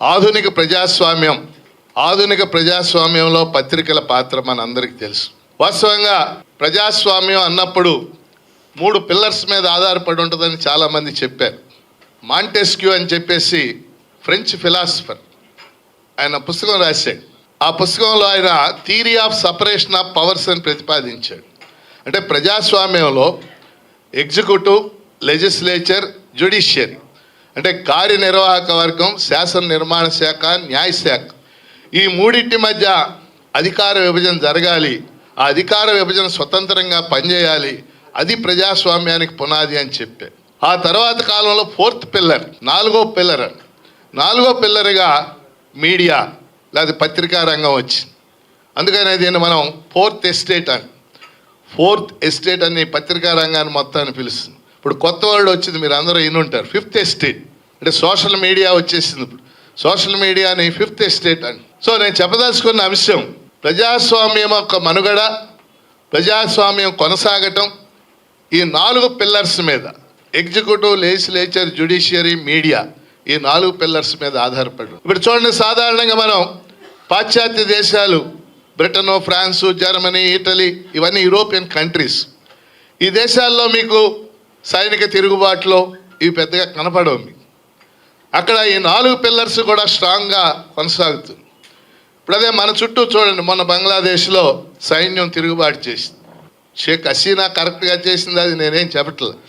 ఆధునిక ప్రజాస్వామ్యంలో పత్రికల పాత్ర మనందరికీ తెలుసు. వాస్తవంగా ప్రజాస్వామ్యం అన్నప్పుడు 3 పిల్లర్స్ మీద ఆధారపడి ఉంటుందని చాలామంది చెప్పారు. మాంటెస్క్యూ అని చెప్పేసి ఫ్రెంచ్ ఫిలాసఫర్, ఆయన పుస్తకం రాశాడు. ఆ పుస్తకంలో ఆయన theory of separation of powers అని ప్రతిపాదించాడు. అంటే ప్రజాస్వామ్యంలో ఎగ్జిక్యూటివ్, లెజిస్లేచర్, జ్యుడిషియరీ అంటే కార్యనిర్వాహక వర్గం, శాసన నిర్మాణ శాఖ, న్యాయశాఖ, ఈ మూడింటి మధ్య అధికార విభజన జరగాలి. ఆ అధికార విభజన స్వతంత్రంగా పనిచేయాలి. అది ప్రజాస్వామ్యానికి పునాది అని చెప్పారు. ఆ తర్వాత కాలంలో 4th పిల్లర్, 4వ పిల్లర్గా మీడియా లేదా పత్రికా రంగం వచ్చింది. అందుకని దీన్ని మనం 4th ఎస్టేట్ అని పత్రికా రంగాన్ని మొత్తాన్ని పిలుస్తుంది. ఇప్పుడు కొత్త వర్డ్ వచ్చింది, మీరు అందరూ వినుంటారు, 5th ఎస్టేట్. అంటే సోషల్ మీడియా వచ్చేసింది. ఇప్పుడు సోషల్ మీడియాని 5th ఎస్టేట్ అని. సో నేను చెప్పదలుచుకున్న అంశం, ప్రజాస్వామ్యం యొక్క మనుగడ, ప్రజాస్వామ్యం కొనసాగటం ఈ 4 పిల్లర్స్ మీద, ఎగ్జిక్యూటివ్, లెజిస్లేచర్, జ్యుడిషియరీ, మీడియా, ఈ 4 పిల్లర్స్ మీద ఆధారపడి. ఇప్పుడు చూడండి, సాధారణంగా మనం పాశ్చాత్య దేశాలు, బ్రిటను, ఫ్రాన్సు, జర్మనీ, ఇటలీ, ఇవన్నీ యూరోపియన్ కంట్రీస్. ఈ దేశాల్లో మీకు సైనిక తిరుగుబాటులో ఇవి పెద్దగా కనపడవు. మీకు అక్కడ ఈ 4 పిల్లర్స్ కూడా స్ట్రాంగ్గా కొనసాగుతుంది. ఇప్పుడు అదే మన చుట్టూ చూడండి, మొన్న బంగ్లాదేశ్లో సైన్యం తిరుగుబాటు చేసింది. షేక్ హసీనా కరెక్ట్గా చేసింది, అది నేనేం చెప్పట్లేదు.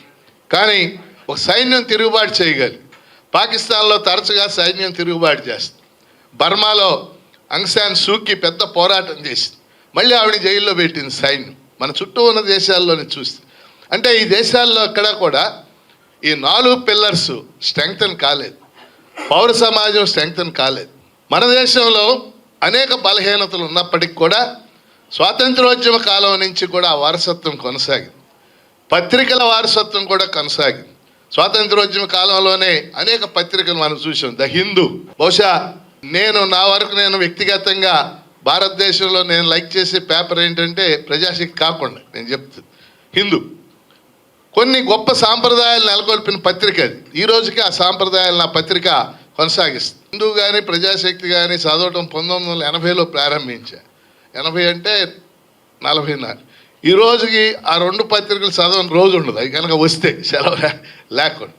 కానీ ఒక సైన్యం తిరుగుబాటు చేయగలి. పాకిస్తాన్లో తరచుగా సైన్యం తిరుగుబాటు చేస్తుంది. బర్మాలో ఆంగ్ సాన్ సూకీ పెద్ద పోరాటం చేసింది, మళ్ళీ ఆవిడ జైల్లో పెట్టింది సైన్యం. మన చుట్టూ ఉన్న దేశాల్లోనే చూస్తే, అంటే ఈ దేశాల్లో అక్కడ కూడా ఈ 4 పిల్లర్స్ స్ట్రెంగ్తన్ కాలేదు, పౌర సమాజం స్ట్రెంగ్తన్ కాలేదు. మన దేశంలో అనేక బలహీనతలు ఉన్నప్పటికీ కూడా స్వాతంత్రోద్యమ కాలం నుంచి కూడా ఆ వారసత్వం కొనసాగింది. పత్రికల వారసత్వం కూడా కొనసాగింది. స్వాతంత్రోద్యమ కాలంలోనే అనేక పత్రికలు మనం చూసాం. ద హిందూ, బహుశా నేను వ్యక్తిగతంగా భారతదేశంలో నేను లైక్ చేసే పేపర్ ఏంటంటే ప్రజాశక్తి కాకుండా నేను చెప్తాను హిందూ. కొన్ని గొప్ప సాంప్రదాయాలు నెలకొల్పిన పత్రిక అది. ఈ రోజుకి ఆ సాంప్రదాయాలను ఆ పత్రిక కొనసాగిస్తుంది. హిందూ కానీ ప్రజాశక్తి కానీ చదవటం 1980లో ప్రారంభించా. 80 అంటే 44. ఈ రోజుకి ఆ 2 పత్రికలు చదవని రోజు ఉండదు, అవి కనుక వస్తే సెలవు లేకుండా.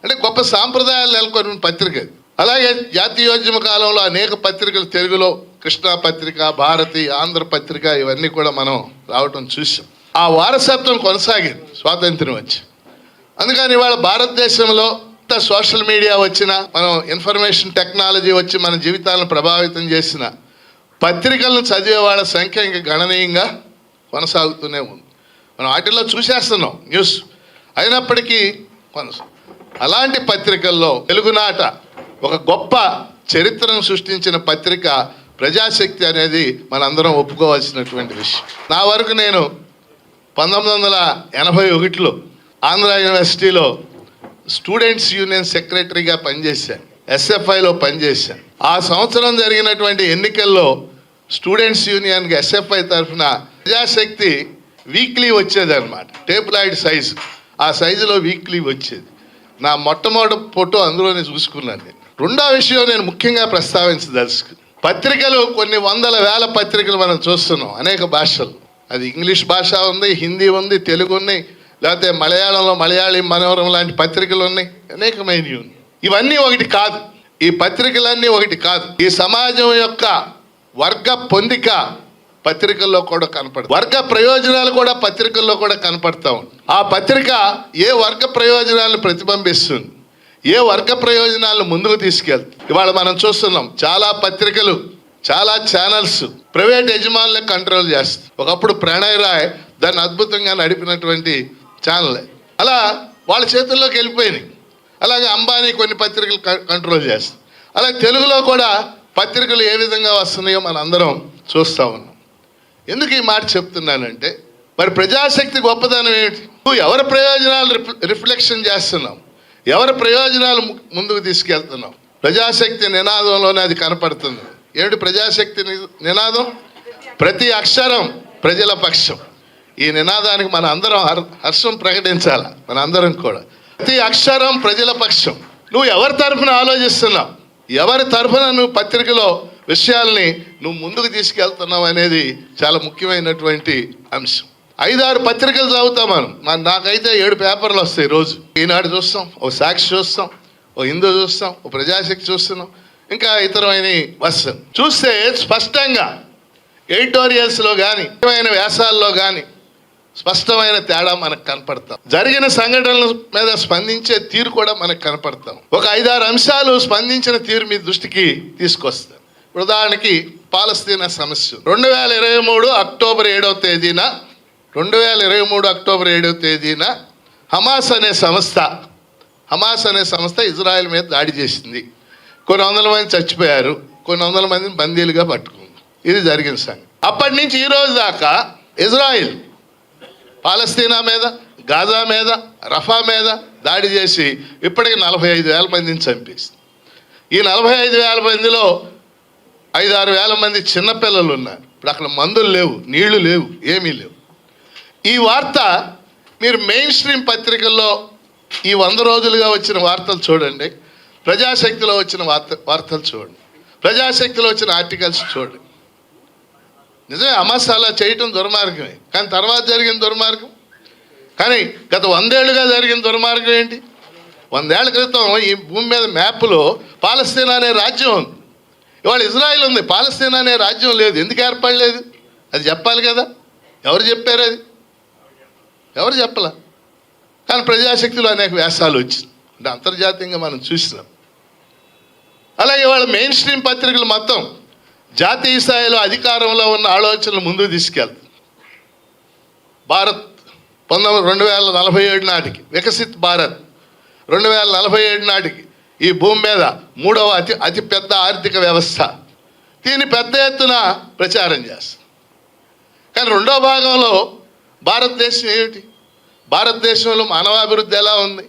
అంటే గొప్ప సాంప్రదాయాలు నెలకొల్పిన పత్రిక అది. అలాగే జాతీయోద్యమ కాలంలో అనేక పత్రికలు తెలుగులో, కృష్ణా పత్రిక, భారతి, ఆంధ్ర పత్రిక, ఇవన్నీ కూడా మనం రావటం చూసాం. ఆ వారసత్వం కొనసాగింది స్వాతంత్ర్యం వచ్చి. అందుకని ఇవాళ భారతదేశంలో సోషల్ మీడియా వచ్చిన, మనం ఇన్ఫర్మేషన్ టెక్నాలజీ వచ్చి మన జీవితాలను ప్రభావితం చేసిన పత్రికలను చదివే వాళ్ళ సంఖ్య ఇంకా గణనీయంగా కొనసాగుతూనే ఉంది. మనం వాటిల్లో చూసేస్తున్నాం న్యూస్. అయినప్పటికీ అలాంటి పత్రికల్లో తెలుగునాట ఒక గొప్ప చరిత్రను సృష్టించిన పత్రిక ప్రజాశక్తి అనేది మనందరం ఒప్పుకోవాల్సినటువంటి విషయం. నా వరకు నేను 1981లో ఆంధ్ర యూనివర్సిటీలో స్టూడెంట్స్ యూనియన్ సెక్రటరీగా పనిచేశాను, ఎస్ఎఫ్ఐలో పనిచేశాను. ఆ సంవత్సరం జరిగినటువంటి ఎన్నికల్లో స్టూడెంట్స్ యూనియన్కి ఎస్ఎఫ్ఐ తరఫున ప్రజాశక్తి వీక్లీ వచ్చేదన్నమాట, టేబులాయిడ్ సైజు. ఆ సైజులో వీక్లీ వచ్చేది. నా మొట్టమొదటి ఫోటో అందులోనే చూసుకున్నాను నేను. రెండో విషయం నేను ముఖ్యంగా ప్రస్తావించదలుచుకున్నాను. పత్రికలు కొన్ని వందల వేల పత్రికలు మనం చూస్తున్నాం అనేక భాషలు. అది ఇంగ్లీష్ భాష ఉంది, హిందీ ఉంది, తెలుగు ఉన్నాయి, లేకపోతే మలయాళంలో మలయాళీ మనోరమ లాంటి పత్రికలు ఉన్నాయి, అనేకమైనవి ఉన్నాయి. ఇవన్నీ ఒకటి కాదు, ఈ పత్రికలన్నీ ఒకటి కాదు. ఈ సమాజం యొక్క వర్గ పొందిక పత్రికల్లో కూడా కనపడుతుంది. వర్గ ప్రయోజనాలు కూడా పత్రికల్లో కూడా కనపడతా ఉంటాయి. ఆ పత్రిక ఏ వర్గ ప్రయోజనాలను ప్రతిబింబిస్తుంది, ఏ వర్గ ప్రయోజనాలను ముందుకు తీసుకెళ్తుంది. ఇవాళ మనం చూస్తున్నాం చాలా పత్రికలు, చాలా ఛానల్స్ ప్రైవేట్ యజమానులకు కంట్రోల్ చేస్తుంది. ఒకప్పుడు ప్రణయ్ రాయ్ దాన్ని అద్భుతంగా నడిపినటువంటి ఛానల్, అలా వాళ్ళ చేతుల్లోకి వెళ్ళిపోయినాయి. అలాగే అంబానీ కొన్ని పత్రికలు కంట్రోల్ చేస్తుంది. అలాగే తెలుగులో కూడా పత్రికలు ఏ విధంగా వస్తున్నాయో మనం అందరం చూస్తూ ఉన్నాం. ఎందుకు ఈ మాట చెప్తున్నానంటే, మరి ప్రజాశక్తి గొప్పదనం ఏమిటి? నువ్వు ఎవరి ప్రయోజనాలు రిఫ్లెక్షన్ చేస్తున్నావు, ఎవరి ప్రయోజనాలు ముందుకు తీసుకెళ్తున్నావు? ప్రజాశక్తి నినాదంలోనే అది కనపడుతుంది. ఏమిటి ప్రజాశక్తి నినాదం? ప్రతి అక్షరం ప్రజల పక్షం. ఈ నినాదానికి మన అందరం హర్షం ప్రకటించాల. మన అందరం కూడా ప్రతి అక్షరం ప్రజల పక్షం. నువ్వు ఎవరి తరఫున ఆలోచిస్తున్నావు? ఎవరి తరఫున నువ్వు పత్రికలో విషయాల్ని నువ్వు ముందుకు తీసుకెళ్తున్నావు అనేది చాలా ముఖ్యమైనటువంటి అంశం. 5-6 పత్రికలు చదువుతాం మనం. నాకైతే 7 పేపర్లు వస్తాయి రోజు. ఈనాడు చూస్తాం, ఓ సాక్షి చూస్తాం, ఓ హిందూ చూస్తాం, ఓ ప్రజాశక్తి చూస్తున్నాం, ఇంకా ఇతరమైన వస్తాం. చూస్తే స్పష్టంగా ఎడిటోరియల్స్లో కానీ ముఖ్యమైన వ్యాసాల్లో కానీ స్పష్టమైన తేడా మనకు కనపడతాం. జరిగిన సంఘటనల మీద స్పందించే తీరు కూడా మనకు కనపడతాం. ఒక 5-6 అంశాలు స్పందించిన తీరు మీ దృష్టికి తీసుకొస్తాం. ఉదాహరణకి పాలస్తీనా సమస్య 2023 అక్టోబర్ 7వ తేదీన హమాస్ అనే సంస్థ ఇజ్రాయెల్ మీద దాడి చేసింది. కొన్ని వందల మంది చచ్చిపోయారు, కొన్ని వందల మందిని బందీలుగా పట్టుకుంది. ఇది జరిగిన సంగతి. అప్పటి నుంచి ఈ రోజు దాకా ఇజ్రాయిల్ పాలస్తీనా మీద, గాజా మీద, రఫా మీద దాడి చేసి ఇప్పటికి 45,000 మందిని చంపేసింది. ఈ 45,000 మందిలో 5-6 వేల మంది చిన్నపిల్లలు ఉన్నారు. ఇప్పుడు అక్కడ మందులు లేవు, నీళ్లు లేవు, ఏమీ లేవు. ఈ వార్త మీరు మెయిన్ స్ట్రీమ్ పత్రికల్లో ఈ 100 రోజులుగా వచ్చిన వార్తలు చూడండి, ప్రజాశక్తిలో వచ్చిన వార్తలు చూడండి, ప్రజాశక్తిలో వచ్చిన ఆర్టికల్స్ చూడండి. నిజమే హమాస్ అలా చేయటం దుర్మార్గమే, కానీ తర్వాత జరిగిన దుర్మార్గం, కానీ గత 100 ఏళ్ళుగా జరిగిన దుర్మార్గం ఏంటి? 100 ఏళ్ల క్రితం ఈ భూమి మీద మ్యాప్లో పాలస్తీనా అనే రాజ్యం ఉంది, ఇవాళ ఇజ్రాయిల్ ఉంది. పాలస్తీనా అనే రాజ్యం లేదు. ఎందుకు ఏర్పడలేదు? అది చెప్పాలి కదా. ఎవరు చెప్పారు? అది ఎవరు చెప్పలా. కానీ ప్రజాశక్తిలో అనేక వ్యాసాలు వచ్చింది, అంటే అంతర్జాతీయంగా మనం చూసినాం. అలాగే వాళ్ళ మెయిన్ స్ట్రీమ్ పత్రికలు మొత్తం జాతీయ స్థాయిలో అధికారంలో ఉన్న ఆలోచనలు ముందుకు తీసుకెళ్తాయి. భారత్ 2047 నాటికి, వికసిత్ భారత్ 2047 నాటికి ఈ భూమి మీద 3వ అతి పెద్ద ఆర్థిక వ్యవస్థ, దీన్ని పెద్ద ఎత్తున ప్రచారం చేస్తాం. కానీ 2వ భాగంలో భారతదేశం ఏమిటి? భారతదేశంలో మానవాభివృద్ధి ఎలా ఉంది?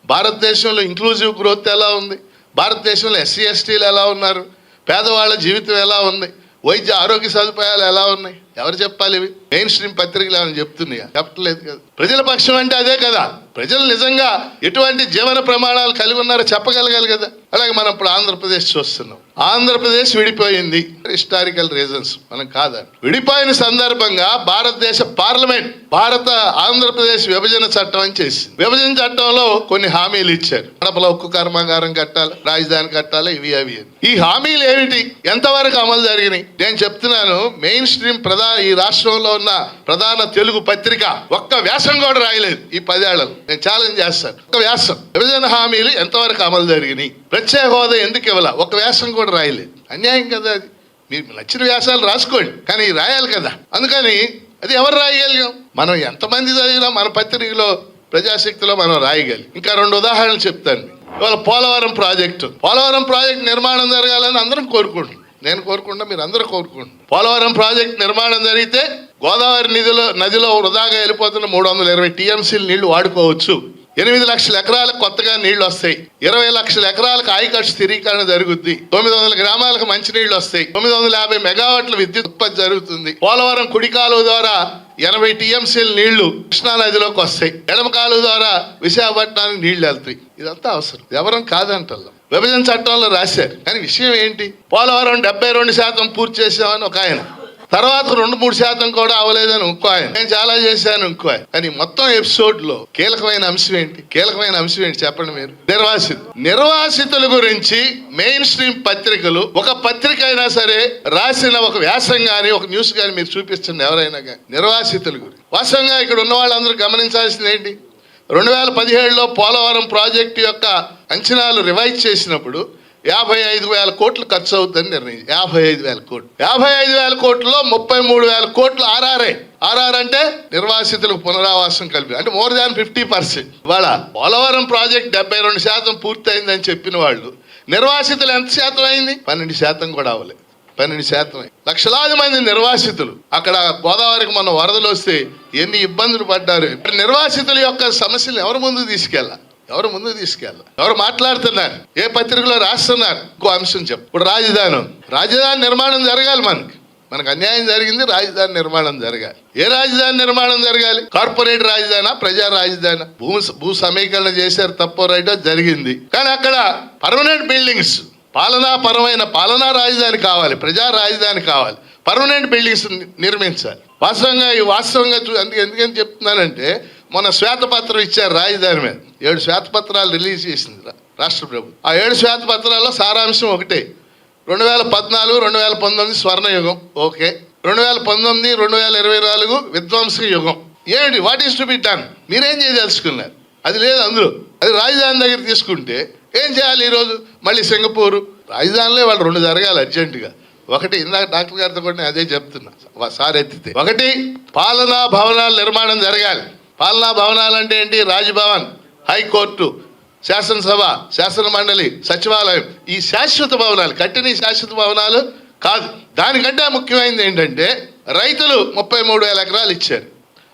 భారతదేశంలో ఇంక్లూజివ్ గ్రోత్ ఎలా ఉంది? భారతదేశంలో ఎస్సీ ఎస్టీలు ఎలా ఉన్నారు? పేదవాళ్ళ జీవితం ఎలా ఉంది? వైద్య ఆరోగ్య సదుపాయాలు ఎలా ఉన్నాయి? ఎవరు చెప్పాలి? ఇవి మెయిన్ స్ట్రీమ్ పత్రికలు ఏమైనా చెప్తున్నాయా? చెప్పట్లేదు కదా. ప్రజల పక్షం అంటే అదే కదా. ప్రజలు నిజంగా ఎటువంటి జీవన ప్రమాణాలు కలిగి ఉన్నారో చెప్పగలగాలి కదా. అలాగే మనం ఇప్పుడు ఆంధ్రప్రదేశ్ చూస్తున్నాం. ఆంధ్రప్రదేశ్ విడిపోయింది, హిస్టారికల్ రీజన్స్, మనం కాదని. విడిపోయిన సందర్భంగా భారతదేశ పార్లమెంట్ ఆంధ్రప్రదేశ్ విభజన చట్టం అని చేసింది. విభజన చట్టంలో కొన్ని హామీలు ఇచ్చారు. కడపలో ఉక్కు కర్మాగారం కట్టాలి, రాజధాని కట్టాలి, ఇవి అవి. ఈ హామీలు ఏమిటి? ఎంతవరకు అమలు జరిగినాయి? నేను చెప్తున్నాను, మెయిన్ స్ట్రీమ్ ఈ రాష్ట్రంలో ఉన్న ప్రధాన తెలుగు పత్రిక ఒక్క వ్యాసం కూడా రాయలేదు ఈ 10 ఏళ్లలో. నేను ఛాలెంజ్ చేస్తాను, ఒక్క వ్యాసం. విభజన హామీలు ఎంతవరకు అమలు జరిగినాయి, ప్రత్యేక హోదా ఎందుకు ఇవ్వాల, ఒక్క వ్యాసం కూడా రాయలేదు. అన్యాయం కదా అది. మీకు నచ్చిన వ్యాసాలు రాసుకోండి, కానీ రాయాలి కదా. అందుకని అది ఎవరు రాయగలిగాం? మనం ఎంతమంది చదివినా మన పత్రికలో ప్రజాశక్తిలో మనం రాయగలి. ఇంకా 2 ఉదాహరణలు చెప్తాను. ఇవాళ పోలవరం ప్రాజెక్టు నిర్మాణం జరగాలని అందరం కోరుకుంటున్నాం. నేను కోరుకుంటా, మీరు అందరూ కోరుకుంటున్నారు. పోలవరం ప్రాజెక్ట్ నిర్మాణం జరిగితే గోదావరి నదిలో వృధాగా వెళ్ళిపోతున్న 320 టీఎంసీలు నీళ్లు వాడుకోవచ్చు. 8 లక్షల ఎకరాలకు కొత్తగా నీళ్లు వస్తాయి. 20 లక్షల ఎకరాలకు ఆయకట్టు స్థిరీకరణ జరుగుద్ది. 900 గ్రామాలకు మంచినీళ్లు వస్తాయి. 950 మెగావాట్ల విద్యుత్ ఉత్పత్తి జరుగుతుంది. పోలవరం కుడి కాలువ ద్వారా 80 టీఎంసీల నీళ్లు కృష్ణా నదిలోకి వస్తాయి. ఎడమ కాలువ ద్వారా విశాఖపట్నానికి నీళ్లు వెళ్తాయి. ఇదంతా అవసరం, ఎవరం కాదంటల్లా. విభజన చట్టంలో రాశారు. కానీ విషయం ఏంటి? పోలవరం 72% పూర్తి చేసామని ఒక ఆయన, తర్వాత 2-3% కూడా అవ్వలేదని ఇంకో ఆయన, నేను చాలా చేశాను ఇంకో ఆయన. కానీ మొత్తం ఎపిసోడ్ లో కీలకమైన అంశం ఏంటి? చెప్పండి మీరు. నిర్వాసితుల గురించి మెయిన్ స్ట్రీమ్ పత్రికలు, ఒక పత్రిక అయినా సరే రాసిన ఒక వ్యాసం గానీ ఒక న్యూస్ గానీ మీరు చూపిస్తుంది ఎవరైనా కానీ నిర్వాసితుల గురించి. వాస్తవంగా ఇక్కడ ఉన్న వాళ్ళందరూ గమనించాల్సింది ఏంటి? 2017లో పోలవరం ప్రాజెక్టు యొక్క అంచనాలు రివైజ్ చేసినప్పుడు 55,000 కోట్లు ఖర్చు అవుతుందని నిర్ణయించి 55,000 కోట్లు. 55,000 కోట్లలో 33,000 కోట్లు ఆర్ఆర్ అంటే నిర్వాసితులకు పునరావాసం కలిపి, అంటే మోర్ దాన్ 50%. ఇవాళ పోలవరం ప్రాజెక్ట్ 72% పూర్తయిందని చెప్పిన వాళ్ళు నిర్వాసితులు ఎంత శాతం అయింది? 12% కూడా అవ్వలేదు. 12%. లక్షలాది మంది నిర్వాసితులు అక్కడ గోదావరికి మన వరదలు వస్తే ఎన్ని ఇబ్బందులు పడ్డారు. నిర్వాసితుల యొక్క సమస్యలు ఎవరు ముందుకు తీసుకెళ్ళాలి? ఎవరు మాట్లాడుతున్నారు? ఏ పత్రికలో రాస్తున్నారు? ఇంకో అంశం చెప్పు. ఇప్పుడు రాజధాని నిర్మాణం జరగాలి. మనకు అన్యాయం జరిగింది, రాజధాని నిర్మాణం జరగాలి. ఏ రాజధాని నిర్మాణం జరగాలి? కార్పొరేట్ రాజధానా, ప్రజా రాజధానా? భూ సమీకరణ చేశారు, తప్పో రైటో జరిగింది. కానీ అక్కడ పర్మనెంట్ బిల్డింగ్స్ పాలనా రాజధాని కావాలి, ప్రజా రాజధాని కావాలి, పర్మనెంట్ బిల్డింగ్స్ నిర్మించాలి. వాస్తవంగా ఎందుకని చెప్తున్నానంటే, మొన్న శ్వేతపత్రం ఇచ్చారు రాజధాని మీద. 7 శ్వేతపత్రాలు రిలీజ్ చేసింది రాష్ట్ర ప్రభుత్వం. ఆ 7 శ్వేతపత్రాల్లో సారాంశం ఒకటే: 2014, 2019 స్వర్ణయుగం, ఓకే. 2019, 2024 విధ్వంసక యుగం. ఏమిటి, what is to be done? మీరేం చేయదలుచుకున్నారు? అది లేదు అందులో. అది రాజధాని దగ్గర తీసుకుంటే ఏం చేయాలి? ఈరోజు మళ్ళీ సింగపూరు రాజధానిలో వాళ్ళు 2 జరగాలి అర్జెంటుగా. ఒకటి, ఇందాక డాక్టర్ గారితో కూడా నేను అదే చెప్తున్నా, సార్ ఎత్తితే, ఒకటి పాలనా భవనాల నిర్మాణం జరగాలి. పాలనా భవనాలు అంటే ఏంటి? రాజ్భవన్, హైకోర్టు, శాసనసభ, శాసన మండలి, సచివాలయం. ఈ శాశ్వత భవనాలు, కట్టిన ఈ శాశ్వత భవనాలు కాదు. దానికంటే ముఖ్యమైనది ఏంటంటే, రైతులు 33,000 ఎకరాలు ఇచ్చారు.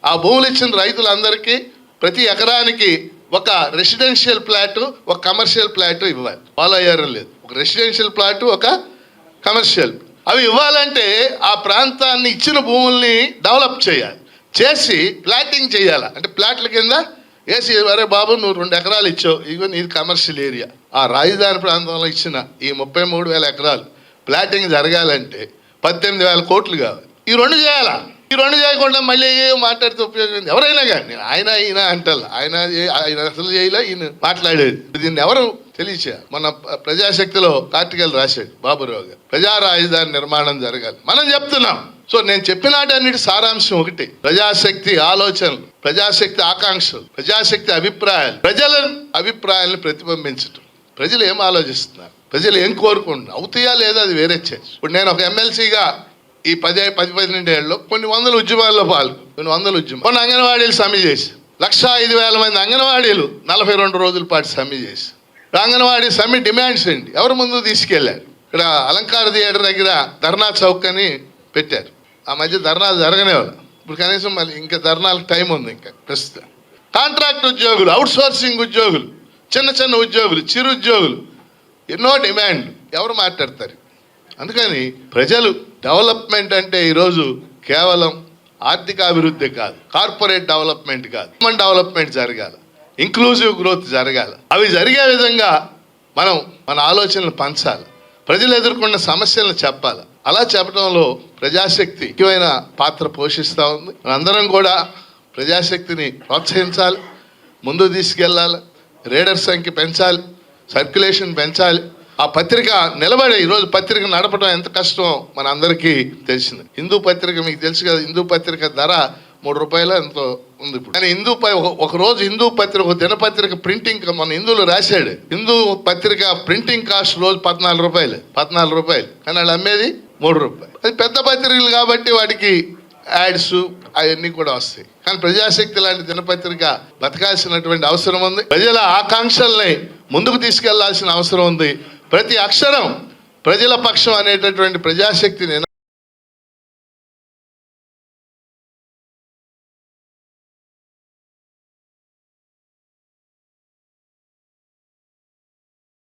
ఆ భూములు ఇచ్చిన రైతులందరికీ ప్రతి ఎకరానికి ఒక రెసిడెన్షియల్ ప్లాటు, ఒక కమర్షియల్ ప్లాటు ఇవ్వాలి. ఫాలో అయ్యారో లేదు? ఒక రెసిడెన్షియల్ ప్లాటు, ఒక కమర్షియల్. అవి ఇవ్వాలంటే ఆ ప్రాంతాన్ని ఇచ్చిన భూముల్ని డెవలప్ చేసి ప్లాటింగ్ చేయాలి. అంటే ప్లాట్ల కింద వేసి, అరే బాబు నువ్వు 2 ఎకరాలు ఇచ్చావు, ఇదిగో నీది కమర్షియల్ ఏరియా. ఆ రాజధాని ప్రాంతంలో ఇచ్చిన ఈ 33,000 ఎకరాలు ప్లాటింగ్ జరగాలంటే 18,000 కోట్లు కావాలి. ఈ 2 చేయాలా? ఈ 2 చేయకుండా మళ్ళీ మాట్లాడితే ఉపయోగం? ఎవరైనా కానీ ఈయన అంటారు, ఆయన అసలు చేయలే, ఈయన మాట్లాడేది. దీన్ని ఎవరు తెలియచేయాలి? మన ప్రజాశక్తిలో ఆర్టికల్ రాశాడు బాబురావు గారు, ప్రజా రాజధాని నిర్మాణం జరగాలి. మనం చెప్తున్నాం. సో నేను చెప్పినాటన్నిటి సారాంశం ఒకటి: ప్రజాశక్తి ఆలోచనలు, ప్రజాశక్తి ఆకాంక్షలు, ప్రజాశక్తి అభిప్రాయాలు, ప్రజల అభిప్రాయాలను ప్రతిబింబించడం. ప్రజలు ఏం ఆలోచిస్తున్నారు, ప్రజలు ఏం కోరుకుంటున్నారు, అవుతాయా లేదా అది వేరే చర్చ. ఇప్పుడు నేను ఒక ఎమ్మెల్సీగా ఈ 10-12 ఏళ్ళలో కొన్ని వందల ఉద్యమాల్లో కొన్ని అంగన్వాడీలు సమ్మె చేసి 105,000 మంది అంగన్వాడీలు 42 రోజుల పాటు సమ్మె చేసి, అంగన్వాడీ సమ్మె డిమాండ్స్ ఏంటి ఎవరు ముందు తీసుకెళ్లారు? ఇక్కడ అలంకార థియేటర్ దగ్గర ధర్నా చౌక్ అని పెట్టారు. ఆ మధ్య ధర్నాలు జరగనేవాళ్ళు. ఇప్పుడు కనీసం మళ్ళీ ఇంకా ధర్నాలకు టైం ఉంది. ఇంకా ప్రస్తుతం కాంట్రాక్ట్ ఉద్యోగులు, అవుట్ సోర్సింగ్ ఉద్యోగులు, చిన్న ఉద్యోగులు, చిరు ఉద్యోగులు, ఎన్నో డిమాండ్లు. ఎవరు మాట్లాడతారు? అందుకని ప్రజలు డెవలప్మెంట్ అంటే ఈరోజు కేవలం ఆర్థిక అభివృద్ధి కాదు, కార్పొరేట్ డెవలప్మెంట్ కాదు, హ్యూమన్ డెవలప్మెంట్ జరగాలి, ఇంక్లూజివ్ గ్రోత్ జరగాలి. అవి జరిగే విధంగా మనం మన ఆలోచనలు పంచాలి, ప్రజలు ఎదుర్కొన్న సమస్యలను చెప్పాలి. అలా చెప్పడంలో ప్రజాశక్తి ముఖ్యమైన పాత్ర పోషిస్తూ ఉంది. మనందరం కూడా ప్రజాశక్తిని ప్రోత్సహించాలి, ముందుకు తీసుకెళ్ళాలి, రీడర్ సంఖ్య పెంచాలి, సర్క్యులేషన్ పెంచాలి. ఆ పత్రిక నిలబడే, ఈరోజు పత్రిక నడపడం ఎంత కష్టమో మన అందరికీ తెలిసింది. హిందూ పత్రిక మీకు తెలుసు కదా, హిందూ పత్రిక ధర 3 రూపాయలు ఎంతో ఉంది ఇప్పుడు. కానీ ఒక రోజు హిందూ పత్రిక, ఒక దినపత్రిక ప్రింటింగ్, మన హిందువులు రాశాడు, హిందూ పత్రిక ప్రింటింగ్ కాస్ట్ రోజు 14 రూపాయలు. కానీ వాళ్ళు అమ్మేది 3 రూపాయలు. అది పెద్ద పత్రికలు కాబట్టి వాటికి యాడ్స్ అవన్నీ కూడా వస్తాయి. కానీ ప్రజాశక్తి లాంటి దినపత్రిక బతకాల్సినటువంటి అవసరం ఉంది. ప్రజల ఆకాంక్షల్ని ముందుకు తీసుకెళ్లాల్సిన అవసరం ఉంది. ప్రతి అక్షరం ప్రజల పక్షం అనేటటువంటి ప్రజాశక్తిని